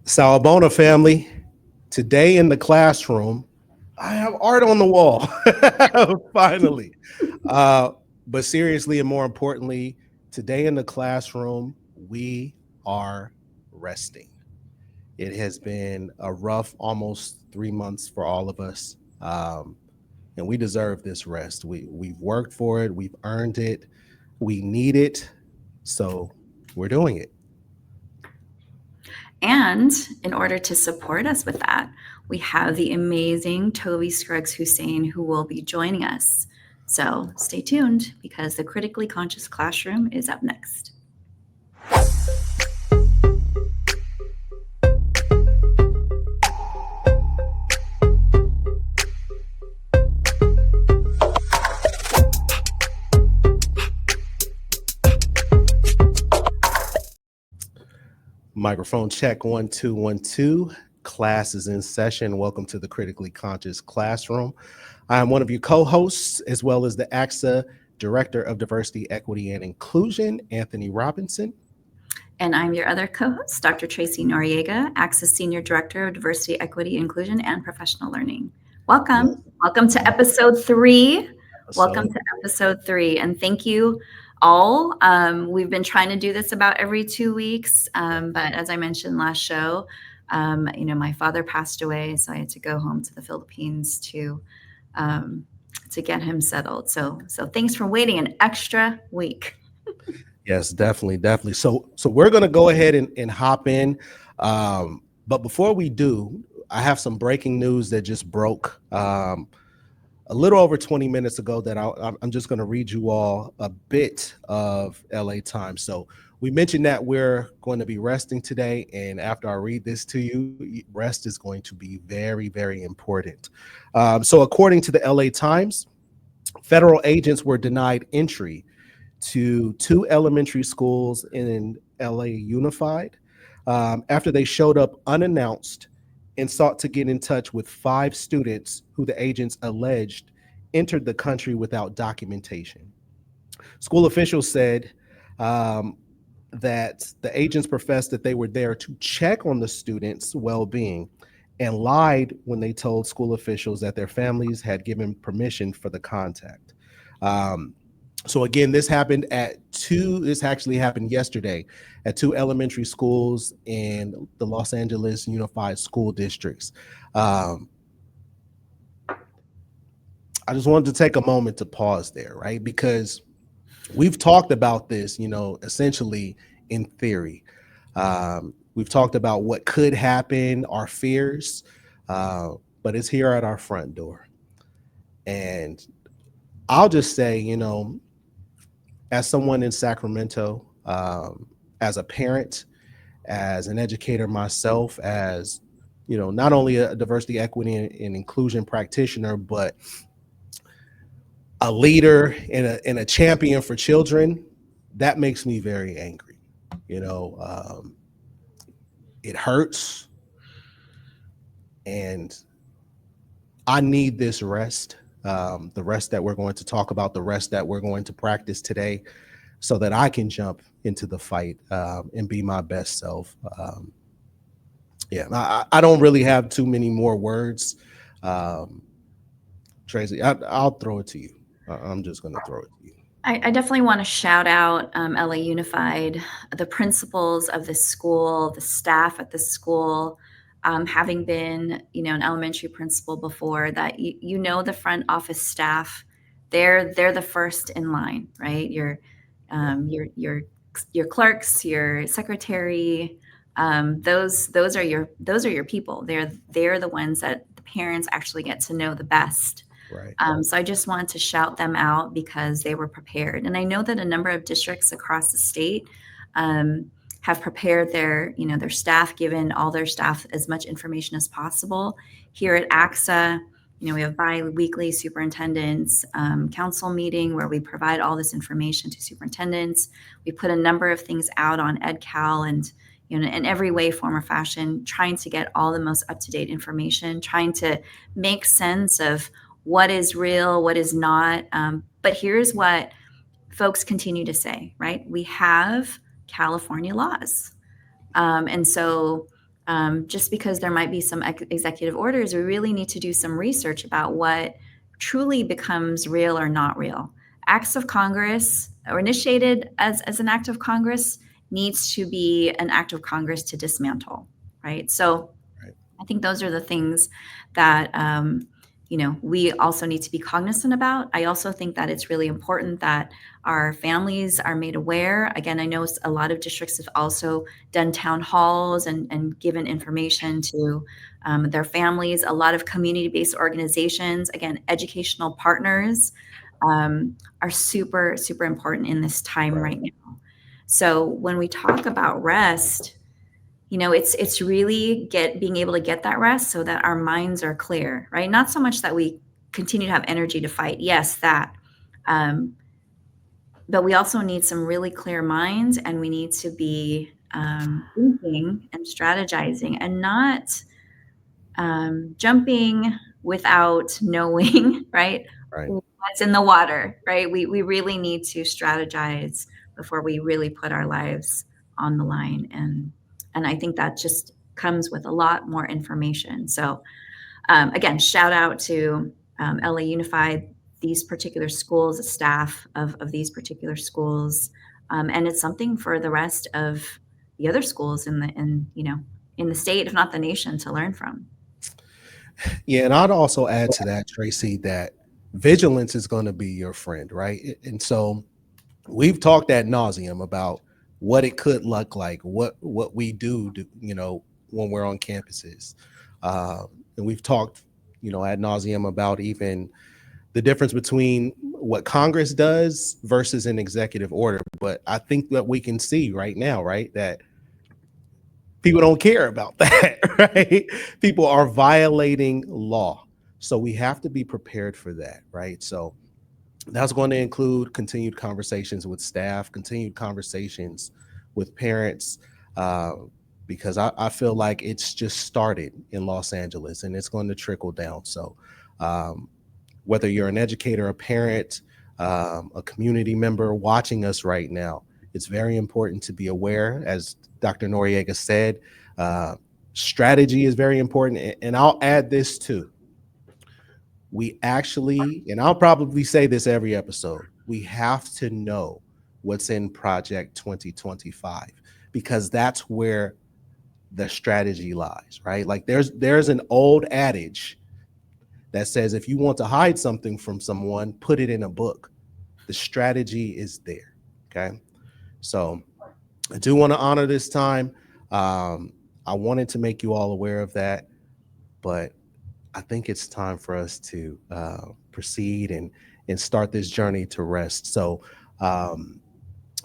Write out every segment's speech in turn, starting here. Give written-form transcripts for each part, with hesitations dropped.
Sawabona family, today in the classroom, I have art on the wall. Finally. Uh, but seriously, and more importantly, today in the classroom, we are resting. It has been a rough almost 3 months for all of us. And we deserve this rest. We've worked for it, we've earned it, we need it. So we're doing it. And in order to support us with that, we have the amazing Tovi Scruggs-Hussein who will be joining us. So stay tuned because the Critically Conscious Classroom is up next. Microphone check 1 2 1 2. Class is in session. Welcome to the Critically Conscious Classroom. I am one of your co-hosts, as well as the ACSA Director of Diversity, Equity, and Inclusion, Anthony Robinson. And I'm your other co-host, Dr. Tracy Noriega, ACSA Senior Director of Diversity, Equity, Inclusion, and Professional Learning. Welcome. Yes. Welcome to episode 3. Welcome So, to episode 3. And thank you all. We've been trying to do this about every 2 weeks. But as I mentioned last show, my father passed away, so I had to go home to the Philippines to get him settled. So thanks for waiting an extra week. yes, definitely. So we're going to go ahead and hop in. But before we do, I have some breaking news that just broke a little over 20 minutes ago that I'm just going to read you all a bit of LA Times. So we mentioned that we're going to be resting today. And after I read this to you, rest is going to be very, very important. So according to the LA Times, federal agents were denied entry to 2 elementary schools in LA Unified after they showed up unannounced and sought to get in touch with 5 students who the agents alleged entered the country without documentation. School officials said that the agents professed that they were there to check on the students' well-being and lied when they told school officials that their families had given permission for the contact. So again, this actually happened yesterday at 2 elementary schools in the Los Angeles Unified School Districts. I just wanted to take a moment to pause there, right? Because we've talked about this, essentially in theory. We've talked about what could happen, our fears, but it's here at our front door. And I'll just say, as someone in Sacramento, as a parent, as an educator myself, as not only a diversity, equity, and inclusion practitioner, but a leader and a champion for children, that makes me very angry. It hurts, and I need this rest. The rest that we're going to talk about, the rest that we're going to practice today, so that I can jump into the fight and be my best self. I don't really have too many more words. Tracy, I'll throw it to you. I'm just going to throw it to you. I definitely want to shout out LA Unified, the principals of this school, the staff at this school. Having been, an elementary principal before, that the front office staff, they're the first in line, right? Your clerks, your secretary, those are your people. They're the ones that the parents actually get to know the best. Right. So I just wanted to shout them out because they were prepared. And I know that a number of districts across the state have prepared their staff, given all their staff as much information as possible. Here at ACSA, we have bi-weekly superintendents council meeting where we provide all this information to superintendents. We put a number of things out on EdCal and in every way, form, or fashion, trying to get all the most up-to-date information, trying to make sense of what is real, what is not. But here's what folks continue to say, right? We have California laws. And so just because there might be some executive orders, we really need to do some research about what truly becomes real or not real. Acts of Congress, or initiated as an act of Congress, needs to be an act of Congress to dismantle, right? So Right. I think those are the things that we also need to be cognizant about. I also think that it's really important that our families are made aware. Again, I know a lot of districts have also done town halls and given information to their families. A lot of community-based organizations, again, educational partners, are super, super important in this time Right. right now. So when we talk about rest, it's really being able to get that rest so that our minds are clear, right? Not so much that we continue to have energy to fight. Yes, that. Um, but we also need some really clear minds, and we need to be thinking and strategizing and not jumping without knowing, right? Right. What's in the water, right? We really need to strategize before we really put our lives on the line. And I think that just comes with a lot more information. So again, shout out to LA Unified, these particular schools, the staff of these particular schools. And it's something for the rest of the other schools in the state, if not the nation, to learn from. Yeah, and I'd also add to that, Tracy, that vigilance is going to be your friend, right? And so we've talked ad nauseum about what it could look like, what we do, when we're on campuses, and we've talked, ad nauseum about even the difference between what Congress does versus an executive order. But I think that we can see right now, right, that people don't care about that, right? People are violating law. So we have to be prepared for that, right? So that's going to include continued conversations with staff, continued conversations with parents, uh, because I feel like it's just started in Los Angeles and it's going to trickle down. So, um, whether you're an educator, a parent, a community member watching us right now, it's very important to be aware. As Dr. Noriega said, uh, strategy is very important. And I'll add this too. We actually, and I'll probably say this every episode, we have to know what's in Project 2025 because that's where the strategy lies, right? Like there's an old adage that says if you want to hide something from someone, put it in a book. The strategy is there. Okay. So I do want to honor this time. Um, I wanted to make you all aware of that, but I think it's time for us to proceed and start this journey to rest. So, um,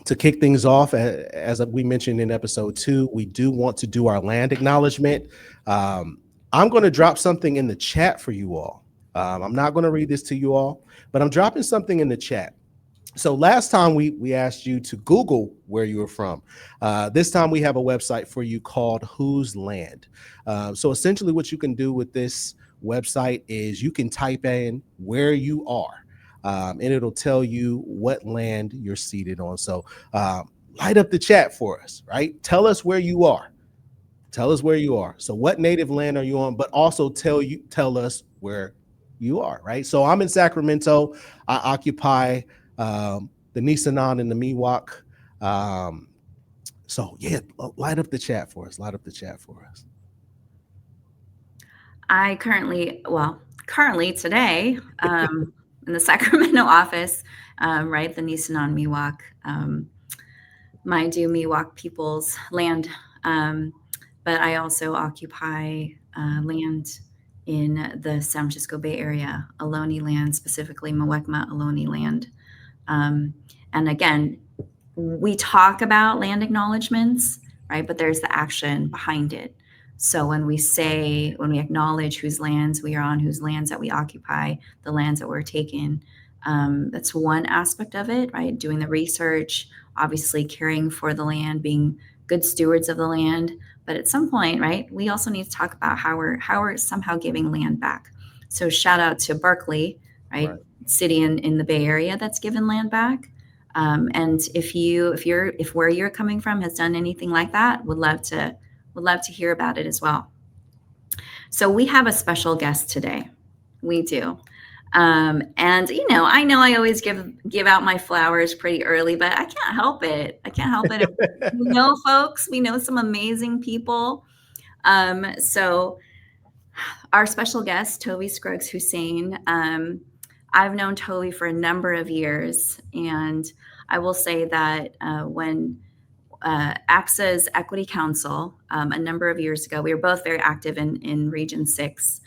to kick things off, as we mentioned in episode 2, we do want to do our land acknowledgement. Um, I'm going to drop something in the chat for you all. I'm not going to read this to you all, but I'm dropping something in the chat. So last time we asked you to Google where you were from. This time we have a website for you called Whose Land. So essentially, what you can do with this website is you can type in where you are, and it'll tell you what land you're seated on. So light up the chat for us, right? Tell us where you are. Tell us where you are. So what native land are you on? But also tell us where you are, right? So I'm in Sacramento. I occupy the Nisenan and the Miwok. Um, so yeah, light up the chat for us. Light up the chat for us. I currently today, in the Sacramento office, right, the Nisenan Miwok, Maidu Miwok people's land. But I also occupy land in the San Francisco Bay Area, Ohlone land, specifically Muwekma Ohlone land. Um, and again, we talk about land acknowledgements, right? But there's the action behind it. So when we acknowledge whose lands we are on, whose lands that we occupy, the lands that we're taking, that's one aspect of it, right? Doing the research, obviously caring for the land, being good stewards of the land. But at some point, right, we also need to talk about how we're somehow giving land back. So shout out to Berkeley, right, Right. city in the Bay Area that's given land back. And if where you're coming from has done anything like that, would love to would love to hear about it as well. So we have a special guest today. We do. And I know I always give out my flowers pretty early, but I can't help it. I can't help it. We know folks, we know some amazing people. So our special guest, Tovi Scruggs-Hussein. I've known Tovi for a number of years, and I will say that when ACSA's Equity Council a number of years ago, we were both very active in Region 6.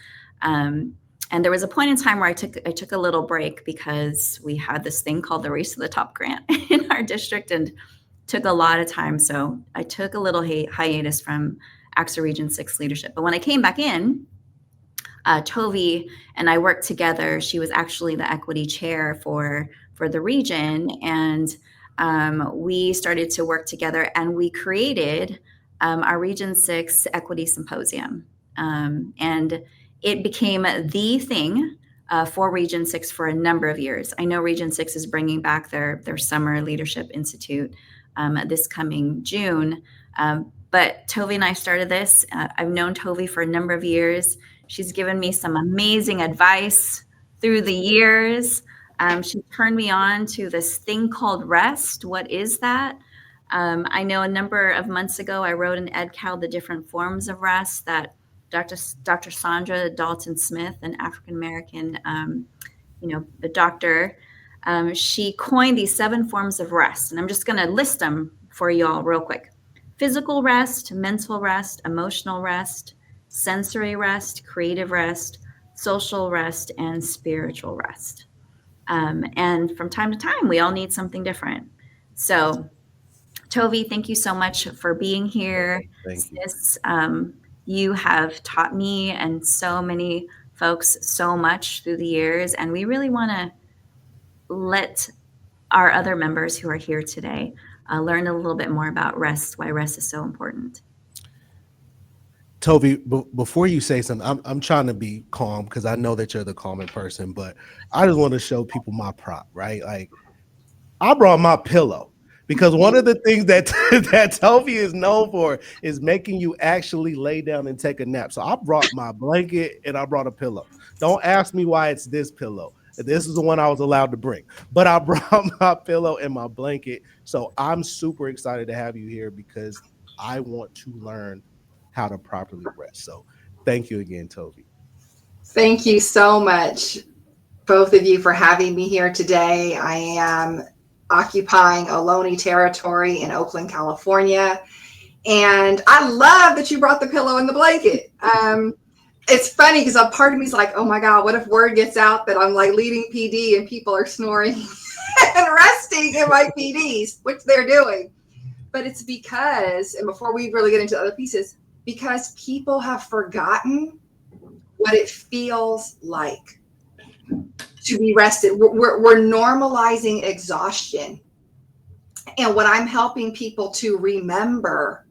And there was a point in time where I took a little break because we had this thing called the Race to the Top grant in our district, and took a lot of time. So I took a little hiatus from ACSA Region 6 leadership. But when I came back in, Tovi and I worked together. She was actually the equity chair for the region, and we started to work together, and we created our Region 6 Equity Symposium. And it became the thing for Region 6 for a number of years. I know Region 6 is bringing back their Summer Leadership Institute this coming June. But Tovi and I started this. I've known Tovi for a number of years. She's given me some amazing advice through the years. She turned me on to this thing called rest. What is that? I know a number of months ago, I wrote an EdCal, the different forms of rest that Dr. Sandra Dalton Smith, an African-American, a doctor, she coined these 7 forms of rest. And I'm just going to list them for you all real quick. Physical rest, mental rest, emotional rest, sensory rest, creative rest, social rest, and spiritual rest. And from time to time, we all need something different. So, Tovi, thank you so much for being here. Thank you. Sis, you have taught me and so many folks so much through the years, and we really want to let our other members who are here today learn a little bit more about rest, why rest is so important. Tovi, before you say something, I'm trying to be calm because I know that you're the calming person, but I just want to show people my prop, right? Like, I brought my pillow because one of the things that that Tovi is known for is making you actually lay down and take a nap. So I brought my blanket and I brought a pillow. Don't ask me why it's this pillow. This is the one I was allowed to bring, but I brought my pillow and my blanket. So I'm super excited to have you here because I want to learn how to properly rest. So thank you again, Tovi. Thank you so much, both of you, for having me here today. I am occupying Ohlone territory in Oakland, California. And I love that you brought the pillow and the blanket. It's funny because a part of me is like, oh my God, what if word gets out that I'm like leading PD and people are snoring and resting in my PDs, which they're doing. But it's because, and before we really get into other pieces, because people have forgotten what it feels like to be rested. We're normalizing exhaustion. And what I'm helping people to remember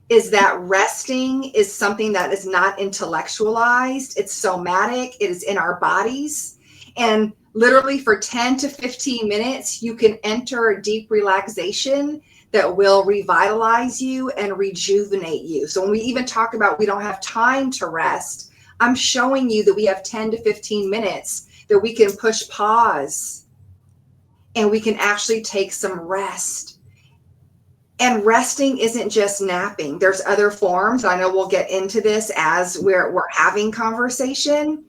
is that resting is something that is not intellectualized. It's somatic. It is in our bodies. And literally for 10 to 15 minutes, you can enter a deep relaxation that will revitalize you and rejuvenate you. So when we even talk about we don't have time to rest, I'm showing you that we have 10 to 15 minutes that we can push pause and we can actually take some rest. And resting isn't just napping. There's other forms. I know we'll get into this as we're having conversation.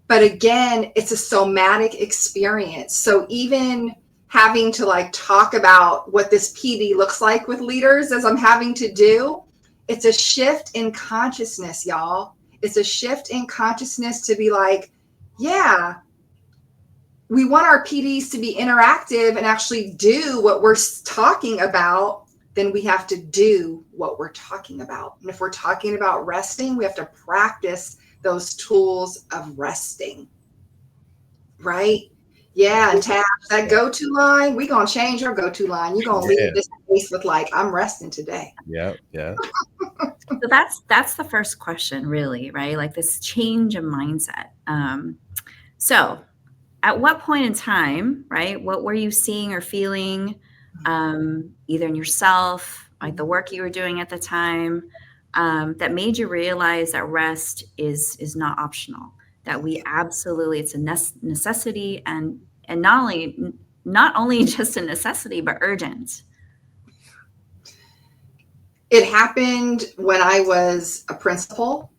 But again, it's a somatic experience. So even having to like talk about what this PD looks like with leaders as I'm having to do, it's a shift in consciousness, y'all. It's a shift in consciousness to be like, yeah, we want our PDs to be interactive and actually do what we're talking about. Then we have to do what we're talking about. And if we're talking about resting, we have to practice those tools of resting, right? Yeah, and Tab, that go-to line, we're going to change our go-to line. You're going to leave this place with like, I'm resting today. Yeah. So that's the first question, really, right? Like this change of mindset. So at what point in time, right, what were you seeing or feeling either in yourself like the work you were doing at the time, that made you realize that rest is not optional, that we absolutely, it's a necessity, and not only just a necessity, but urgent? It happened when I was a principal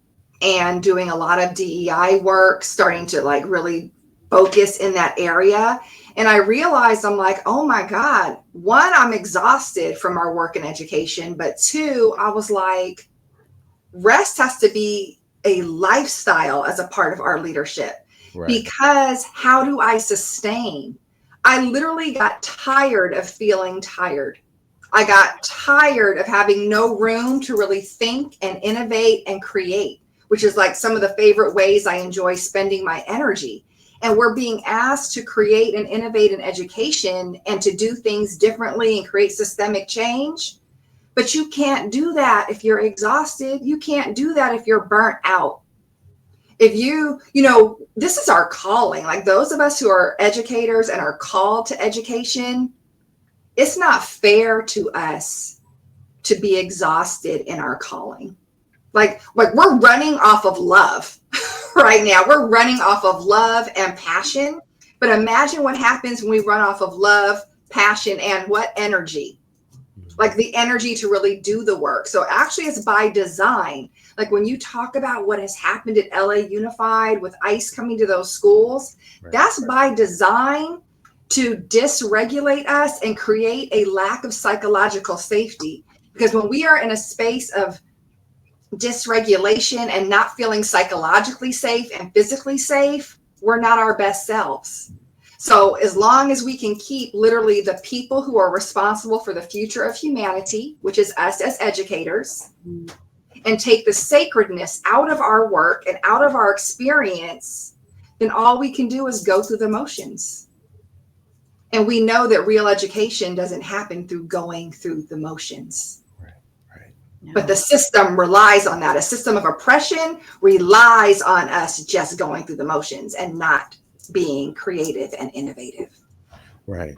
and doing a lot of DEI work, starting to like really focus in that area. And I realized, I'm like, oh my God, one, I'm exhausted from our work in education. But two, I was like, rest has to be a lifestyle as a part of our leadership. Right. Because how do I sustain? I literally got tired of feeling tired. I got tired of having no room to really think and innovate and create, which is like some of the favorite ways I enjoy spending my energy. And we're being asked to create and innovate in education and to do things differently and create systemic change. But you can't do that if you're exhausted. You can't do that if you're burnt out. If this is our calling. Like those of us who are educators and are called to education, it's not fair to us to be exhausted in our calling. Like we're running off of love right now. We're running off of love and passion. But imagine what happens when we run off of love, passion, and what energy? Like the energy to really do the work. So actually it's by design. Like when you talk about what has happened at LA Unified with ICE coming to those schools, right, that's by design to dysregulate us and create a lack of psychological safety. Because when we are in a space of dysregulation and not feeling psychologically safe and physically safe, we're not our best selves. So as long as we can keep literally the people who are responsible for the future of humanity, which is us as educators, and take the sacredness out of our work and out of our experience, then all we can do is go through the motions. And we know that real education doesn't happen through going through the motions. Right. No. But the system relies on that. A system of oppression relies on us just going through the motions and not being creative and innovative. Right.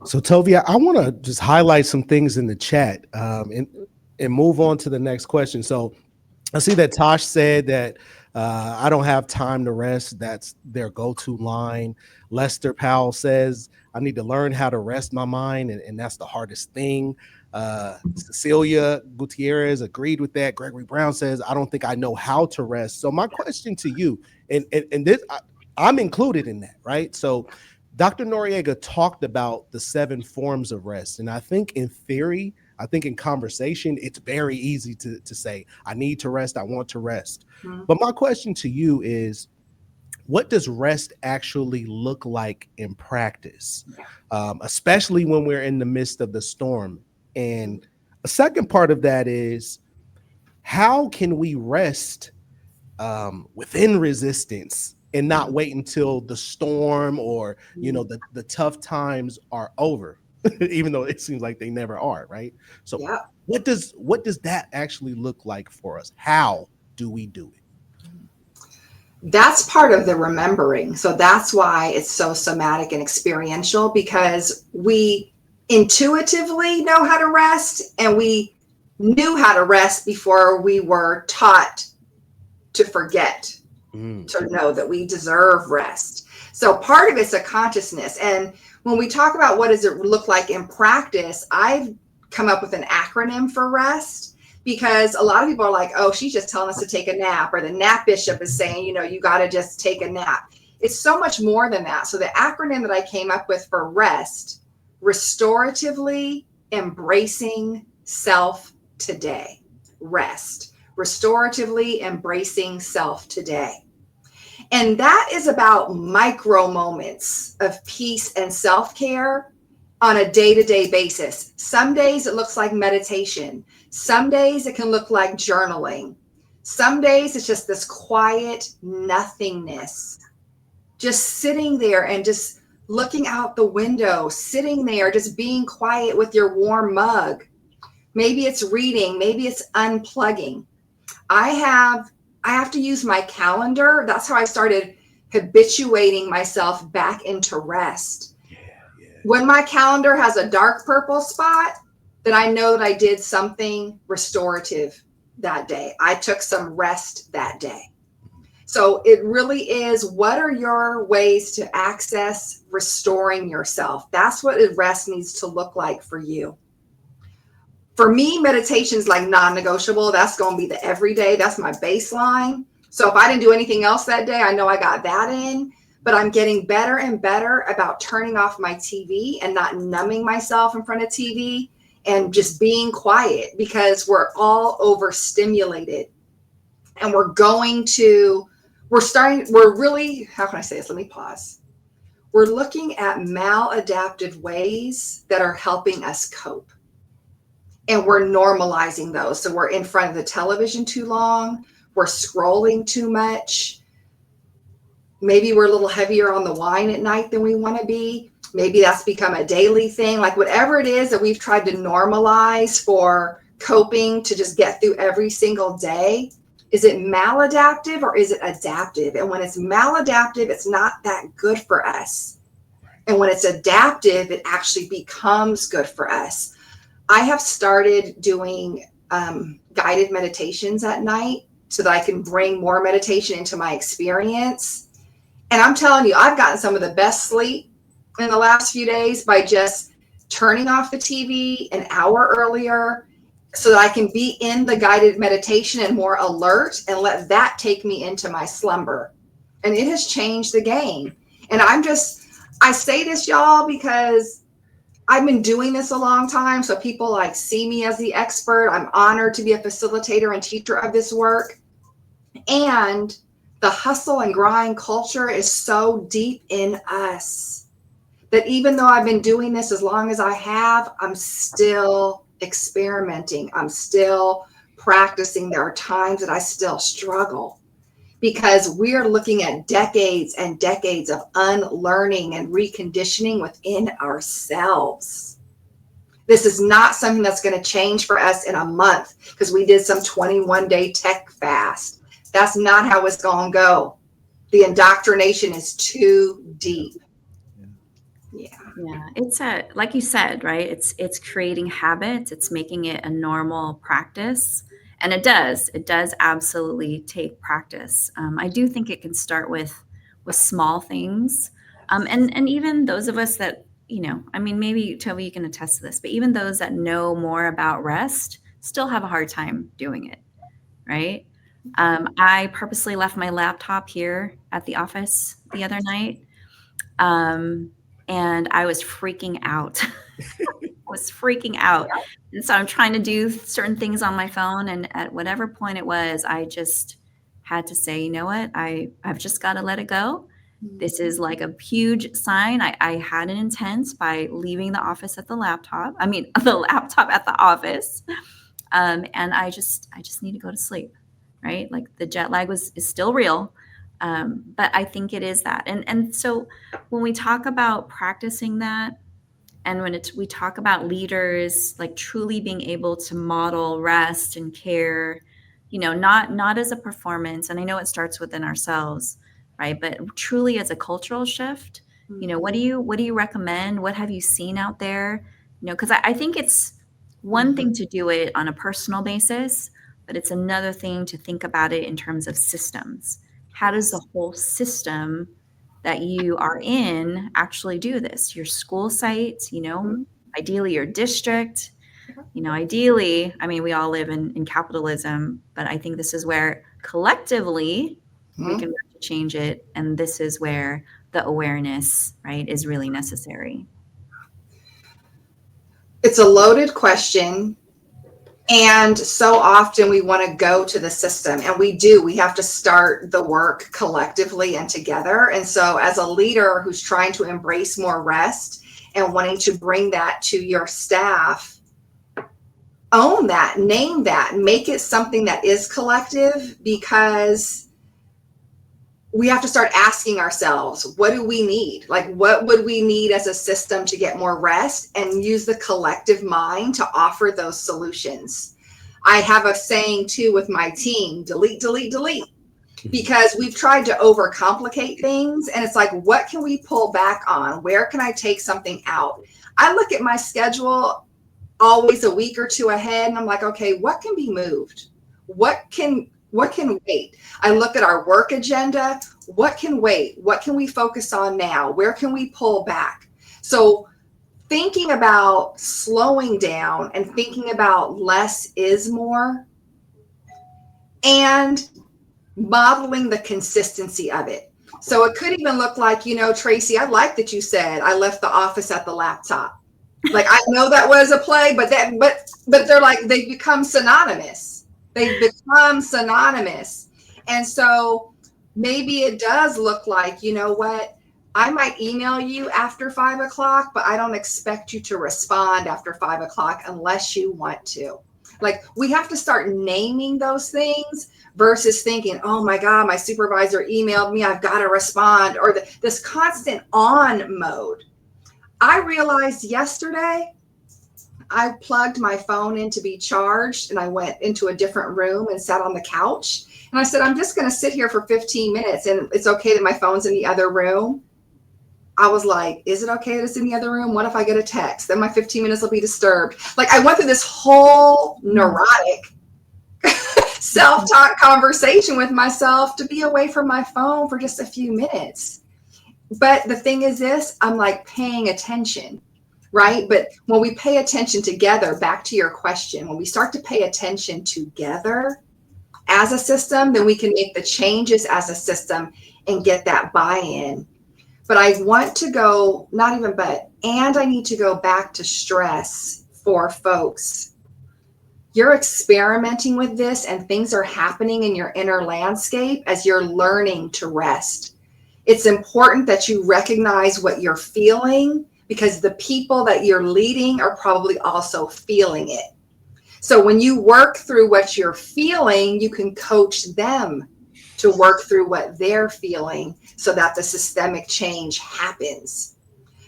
So Tovi, I want to just highlight some things in the chat and move on to the next question. So I see that Tosh said that I don't have time to rest. That's their go-to line. Lester Powell says, I need to learn how to rest my mind, and that's the hardest thing. Cecilia Gutierrez agreed with that. Gregory Brown says, I don't think I know how to rest. So my question to you, and this, I'm included in that, right? So Dr. Noriega talked about the 7 forms of rest. And I think in theory, I think in conversation, it's very easy to say, I need to rest, I want to rest. Mm-hmm. But my question to you is, what does rest actually look like in practice, especially when we're in the midst of the storm? And a second part of that is, how can we rest within resistance and not wait until the storm or, the tough times are over, even though it seems like they never are, right? So what does that actually look like for us? How do we do it? That's part of the remembering. So that's why it's so somatic and experiential, because we intuitively know how to rest, and we knew how to rest before we were taught to forget, to know that we deserve rest. So part of it's a consciousness. And when we talk about what does it look like in practice, I've come up with an acronym for rest, because a lot of people are like, oh, she's just telling us to take a nap, or the nap bishop is saying, you got to just take a nap. It's so much more than that. So the acronym that I came up with for rest: restoratively embracing self today. Rest. Restoratively embracing self today. And that is about micro moments of peace and self-care on a day-to-day basis. Some days it looks like meditation. Some days it can look like journaling. Some days it's just this quiet nothingness, just sitting there and just looking out the window, sitting there, just being quiet with your warm mug. Maybe it's reading, maybe it's unplugging. I have to use my calendar. That's how I started habituating myself back into rest. When my calendar has a dark purple spot, then I know that I did something restorative that day. I took some rest that day. So it really is, what are your ways to access restoring yourself? That's what rest needs to look like for you. For me, meditation is like non-negotiable. That's going to be the everyday. That's my baseline. So if I didn't do anything else that day, I know I got that in. But I'm getting better and better about turning off my TV and not numbing myself in front of TV and just being quiet, because we're all overstimulated. And we're really, how can I say this? Let me pause. We're looking at maladaptive ways that are helping us cope. And we're normalizing those. So we're in front of the television too long. We're scrolling too much. Maybe we're a little heavier on the wine at night than we want to be. Maybe that's become a daily thing. Like whatever it is that we've tried to normalize for coping to just get through every single day, is it maladaptive or is it adaptive? And when it's maladaptive, it's not that good for us. And when it's adaptive, it actually becomes good for us. I have started doing guided meditations at night so that I can bring more meditation into my experience. And I'm telling you, I've gotten some of the best sleep in the last few days by just turning off the TV an hour earlier so that I can be in the guided meditation and more alert and let that take me into my slumber. And it has changed the game. And I say this, y'all, because I've been doing this a long time. So people like see me as the expert. I'm honored to be a facilitator and teacher of this work. And the hustle and grind culture is so deep in us that even though I've been doing this as long as I have, I'm still experimenting. I'm still practicing. There are times that I still struggle because we're looking at decades and decades of unlearning and reconditioning within ourselves. This is not something that's going to change for us in a month because we did some 21-day tech fast. That's not how it's going to go. The indoctrination is too deep. Yeah, it's like you said, right? It's creating habits. It's making it a normal practice, and it does absolutely take practice. I do think it can start with small things, and even those of us that I mean, maybe Tovi, you can attest to this, but even those that know more about rest still have a hard time doing it, right? I purposely left my laptop here at the office the other night. And I was freaking out. And so I'm trying to do certain things on my phone. And at whatever point it was, I just had to say, you know what? I've just got to let it go. This is like a huge sign. I had an intent by leaving the office at the laptop. I mean, the laptop at the office. And I just need to go to sleep, right? Like the jet lag is still real. But I think it is that. And so when we talk about practicing that, and when we talk about leaders, like truly being able to model rest and care, not as a performance. And I know it starts within ourselves, right? But truly as a cultural shift, what do you recommend? What have you seen out there? Because I think it's one thing to do it on a personal basis, but it's another thing to think about it in terms of systems. How does the whole system that you are in actually do this? Your school site, ideally your district, ideally, I mean, we all live in capitalism, but I think this is where collectively we can change it. And this is where the awareness, right, is really necessary. It's a loaded question. And so often we want to go to the system, and we have to start the work collectively and together. And so as a leader who's trying to embrace more rest and wanting to bring that to your staff, own that, name that, make it something that is collective, because we have to start asking ourselves, what do we need? Like, what would we need as a system to get more rest, and use the collective mind to offer those solutions? I have a saying too with my team, delete, delete, delete, because we've tried to overcomplicate things. And it's like, what can we pull back on? Where can I take something out? I look at my schedule always a week or two ahead. And I'm like, okay, what can be moved? What can wait? I look at our work agenda. What can wait? What can we focus on now? Where can we pull back? So thinking about slowing down and thinking about less is more, and modeling the consistency of it. So it could even look like, Tracy, I like that you said I left the office at the laptop. Like, I know that was a play, but they're like, they become synonymous. And so maybe it does look like, you know what? I might email you after 5 o'clock, but I don't expect you to respond after 5 o'clock unless you want to. Like, we have to start naming those things versus thinking, oh my God, my supervisor emailed me, I've got to respond, or this constant on mode. I realized yesterday I plugged my phone in to be charged, and I went into a different room and sat on the couch. And I said, I'm just going to sit here for 15 minutes and it's okay that my phone's in the other room. I was like, is it okay that it's in the other room? What if I get a text? Then my 15 minutes will be disturbed. Like, I went through this whole neurotic self-talk conversation with myself to be away from my phone for just a few minutes. But the thing is this, I'm like paying attention, right? But when we pay attention together, back to your question, when we start to pay attention together as a system, then we can make the changes as a system and get that buy-in. But I want to go, and I need to go back to stress for folks. You're experimenting with this and things are happening in your inner landscape as you're learning to rest. It's important that you recognize what you're feeling, because the people that you're leading are probably also feeling it. So when you work through what you're feeling, you can coach them to work through what they're feeling so that the systemic change happens.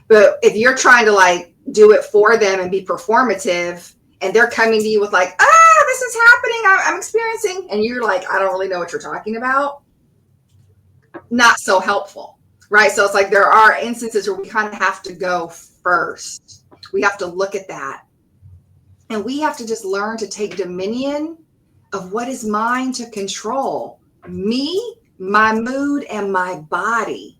But if you're trying to do it for them and be performative, and they're coming to you with this is happening, I'm experiencing, and you're like, I don't really know what you're talking about, not so helpful, right? So it's like there are instances where we kind of have to go first. We have to look at that. And we have to just learn to take dominion of what is mine to control. Me, my mood, and my body.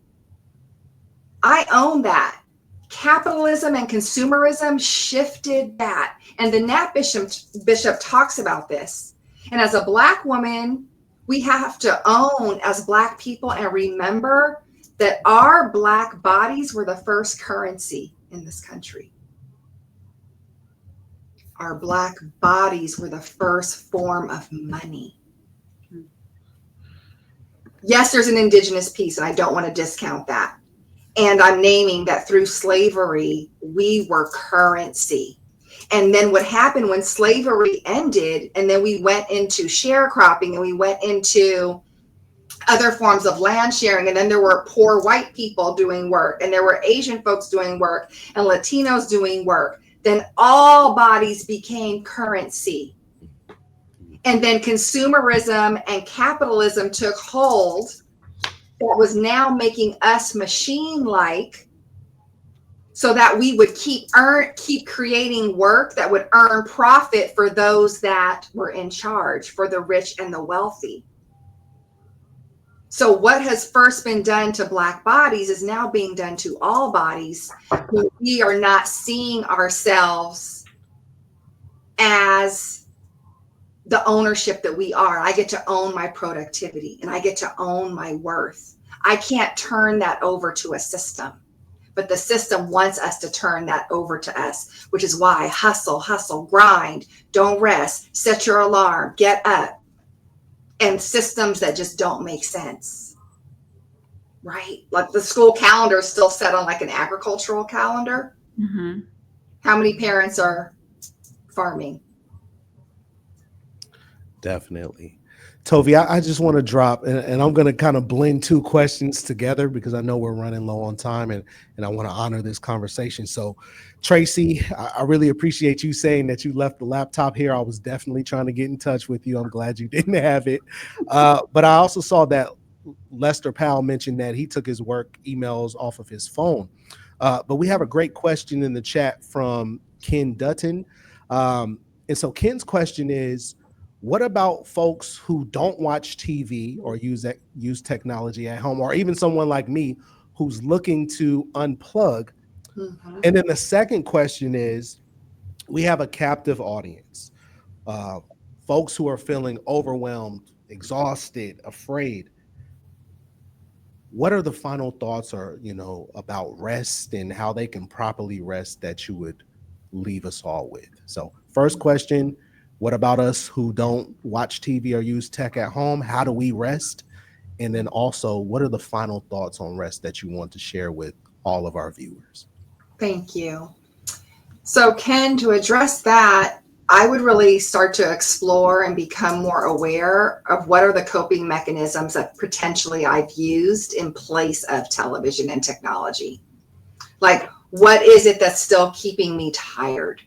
I own that. Capitalism and consumerism shifted that. And the Nat Bishop talks about this. And as a Black woman, we have to own as Black people and remember that our Black bodies were the first currency in this country. Our Black bodies were the first form of money. Yes, there's an indigenous piece, and I don't want to discount that. And I'm naming that through slavery, we were currency. And then what happened when slavery ended, and then we went into sharecropping, and we went into other forms of land sharing, and then there were poor white people doing work, and there were Asian folks doing work, and Latinos doing work. Then all bodies became currency. And then consumerism and capitalism took hold. That was now making us machine-like, so that we would keep creating work that would earn profit for those that were in charge, for the rich and the wealthy. So what has first been done to Black bodies is now being done to all bodies. We are not seeing ourselves as the ownership that we are. I get to own my productivity, and I get to own my worth. I can't turn that over to a system, but the system wants us to turn that over to us, which is why hustle, grind, don't rest, set your alarm, get up, and systems that just don't make sense, right? Like the school calendar is still set on an agricultural calendar. Mm-hmm. How many parents are farming? Definitely. Tovi, I just want to drop, and I'm going to kind of blend two questions together because I know we're running low on time, and I want to honor this conversation. So, Tracy, I really appreciate you saying that you left the laptop here. I was definitely trying to get in touch with you. I'm glad you didn't have it. But I also saw that Lester Powell mentioned that he took his work emails off of his phone. But we have a great question in the chat from Ken Dutton. And so Ken's question is, what about folks who don't watch TV or use technology at home, or even someone like me who's looking to unplug? Mhm. And then the second question is, we have a captive audience, uh, folks who are feeling overwhelmed, exhausted, afraid. What are the final thoughts, or about rest and how they can properly rest, that you would leave us all with? So first question, what about us who don't watch TV or use tech at home? How do we rest? And then also, what are the final thoughts on rest that you want to share with all of our viewers? Thank you. So, Ken, to address that, I would really start to explore and become more aware of what are the coping mechanisms that potentially I've used in place of television and technology. Like, what is it that's still keeping me tired?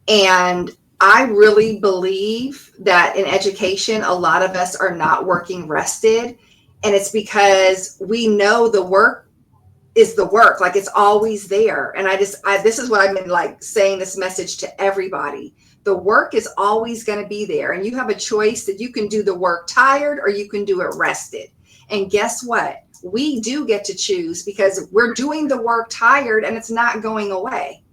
And I really believe that in education, a lot of us are not working rested. And it's because we know the work is the work, like it's always there. And this is what I've been like saying this message to everybody. The work is always going to be there. And you have a choice that you can do the work tired or you can do it rested. And guess what? We do get to choose, because we're doing the work tired and it's not going away.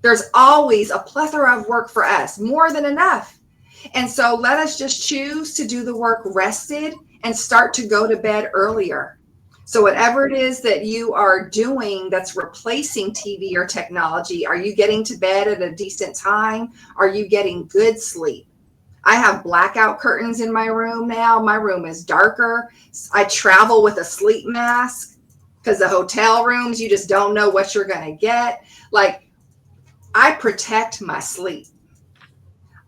There's always a plethora of work for us, more than enough. And so let us just choose to do the work rested and start to go to bed earlier. So whatever it is that you are doing that's replacing TV or technology, are you getting to bed at a decent time? Are you getting good sleep? I have blackout curtains in my room now. My room is darker. I travel with a sleep mask because the hotel rooms, you just don't know what you're going to get. Like, I protect my sleep.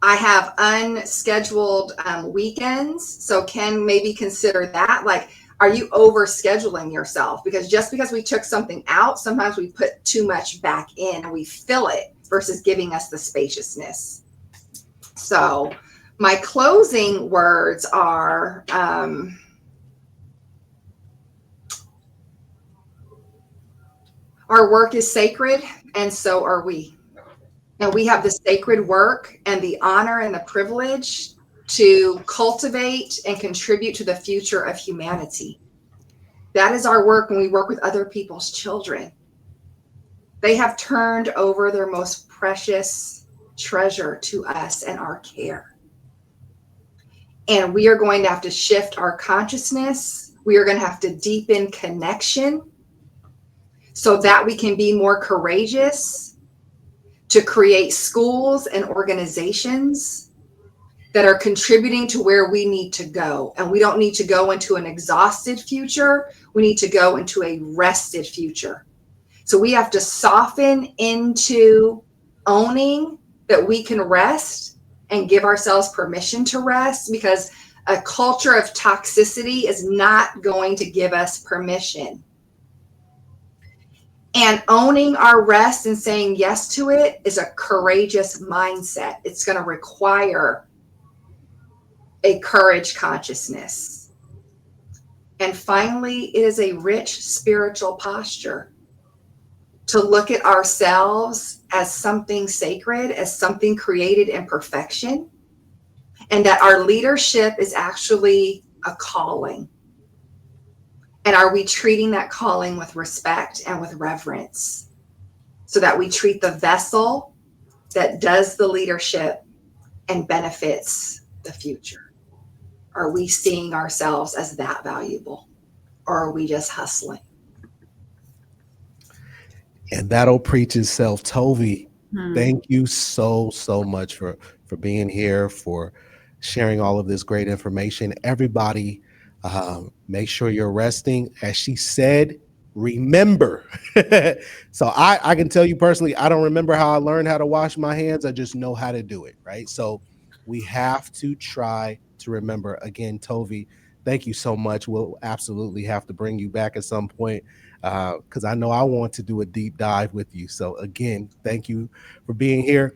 I have unscheduled weekends. So Ken, maybe consider that. Like, are you over scheduling yourself? Because just because we took something out, sometimes we put too much back in and we fill it versus giving us the spaciousness. So my closing words are, our work is sacred, and so are we. And we have the sacred work and the honor and the privilege to cultivate and contribute to the future of humanity. That is our work when we work with other people's children. They have turned over their most precious treasure to us and our care. And we are going to have to shift our consciousness. We are going to have to deepen connection so that we can be more courageous to create schools and organizations that are contributing to where we need to go. And we don't need to go into an exhausted future. We need to go into a rested future. So we have to soften into owning that we can rest and give ourselves permission to rest, because a culture of toxicity is not going to give us permission. And owning our rest and saying yes to it is a courageous mindset. It's going to require a courage consciousness. And finally, it is a rich spiritual posture to look at ourselves as something sacred, as something created in perfection, and that our leadership is actually a calling. And are we treating that calling with respect and with reverence, so that we treat the vessel that does the leadership and benefits the future? Are we seeing ourselves as that valuable, or are we just hustling? And that'll preach itself. Tovi, thank you so much for being here, for sharing all of this great information. Everybody, make sure you're resting. As she said, remember. So I can tell you personally, I don't remember how I learned how to wash my hands. I just know how to do it, right? So we have to try to remember. Again, Tovi, thank you so much. We'll absolutely have to bring you back at some point, because I know I want to do a deep dive with you. So again, thank you for being here.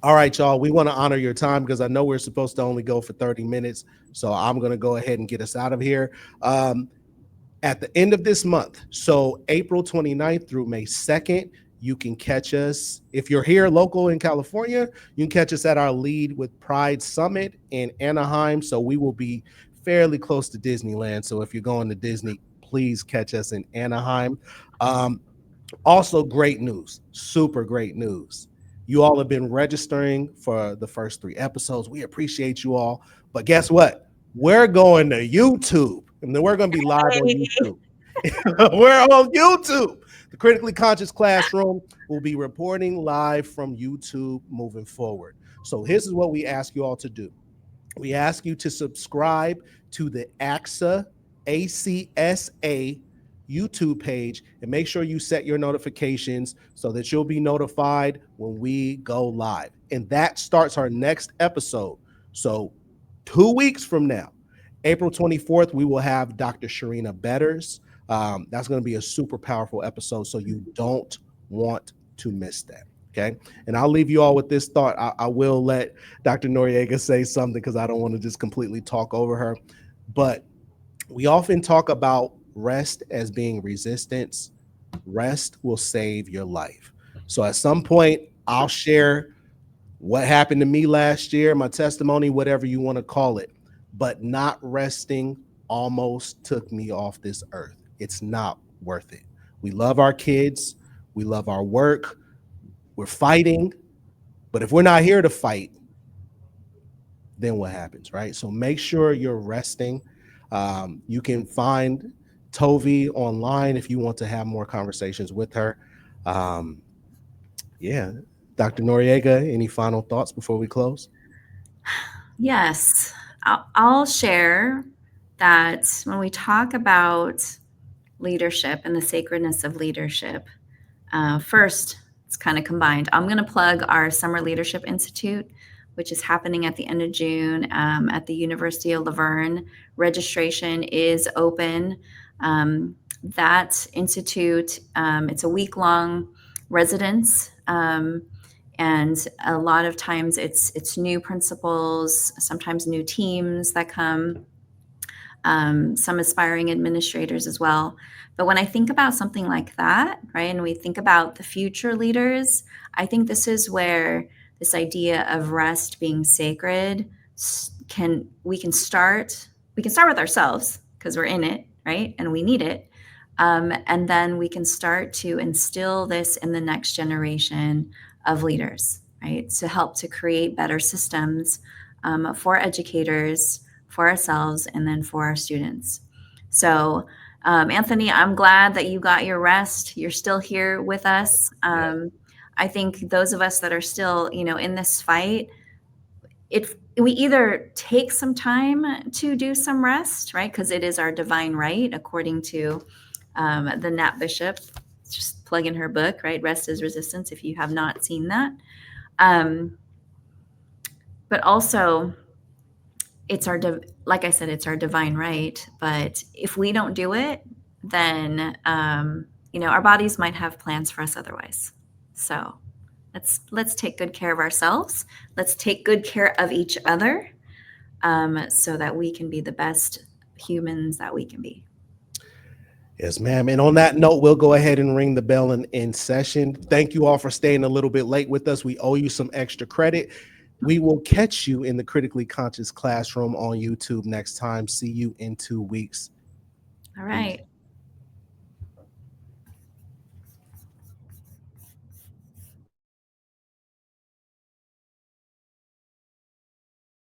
All right, y'all, we want to honor your time because I know we're supposed to only go for 30 minutes. So I'm going to go ahead and get us out of here. At the end of this month, so April 29th through May 2nd, You can catch us if you're here local in California. You can catch us at our Lead with Pride Summit in Anaheim. So we will be fairly close to Disneyland. So if you're going to Disney, please catch us in Anaheim. Also, great news, super great news. You all have been registering for the first 3 episodes. We appreciate you all. But guess what? We're going to YouTube, and then we're going to be live on YouTube. We're on YouTube. The Critically Conscious Classroom will be reporting live from YouTube moving forward. So here's what we ask you all to do. We ask you to subscribe to the ACSA YouTube page and make sure you set your notifications so that you'll be notified when we go live. And that starts our next episode. So 2 weeks from now, April 24th, we will have Dr. Sharina Betters. That's going to be a super powerful episode, so you don't want to miss that. Okay. And I'll leave you all with this thought. I will let Dr. Noriega say something because I don't want to just completely talk over her. But we often talk about rest as being resistance. Rest will save your life. So at some point, I'll share what happened to me last year, my testimony, whatever you want to call it. But not resting almost took me off this earth. It's not worth it. We love our kids. We love our work. We're fighting. But if we're not here to fight, then what happens, right? So make sure you're resting. You can find Tovi online if you want to have more conversations with her. Yeah. Dr. Noriega, any final thoughts before we close? Yes, I'll share that when we talk about leadership and the sacredness of leadership, first, it's kind of combined. I'm going to plug our Summer Leadership Institute, which is happening at the end of June at the University of Laverne. Registration is open. That institute, it's a week-long residence, and a lot of times it's new principals, sometimes new teams that come, some aspiring administrators as well. But when I think about something like that, right, and we think about the future leaders, I think this is where this idea of rest being sacred we can start with ourselves because we're in it, right, and we need it, and then we can start to instill this in the next generation of leaders, right, to help to create better systems for educators, for ourselves, and then for our students. So Anthony, I'm glad that you got your rest. You're still here with us. I think those of us that are still, in this fight, we either take some time to do some rest, right? Because it is our divine right, according to the Nat Bishop. Just plug in her book, right? Rest is Resistance, if you have not seen that. But also, like I said, it's our divine right. But if we don't do it, then our bodies might have plans for us otherwise. So let's take good care of ourselves. Let's take good care of each other, so that we can be the best humans that we can be. Yes, ma'am. And on that note, we'll go ahead and ring the bell and end session. Thank you all for staying a little bit late with us. We owe you some extra credit. We will catch you in the Critically Conscious Classroom on YouTube next time. See you in 2 weeks. All right.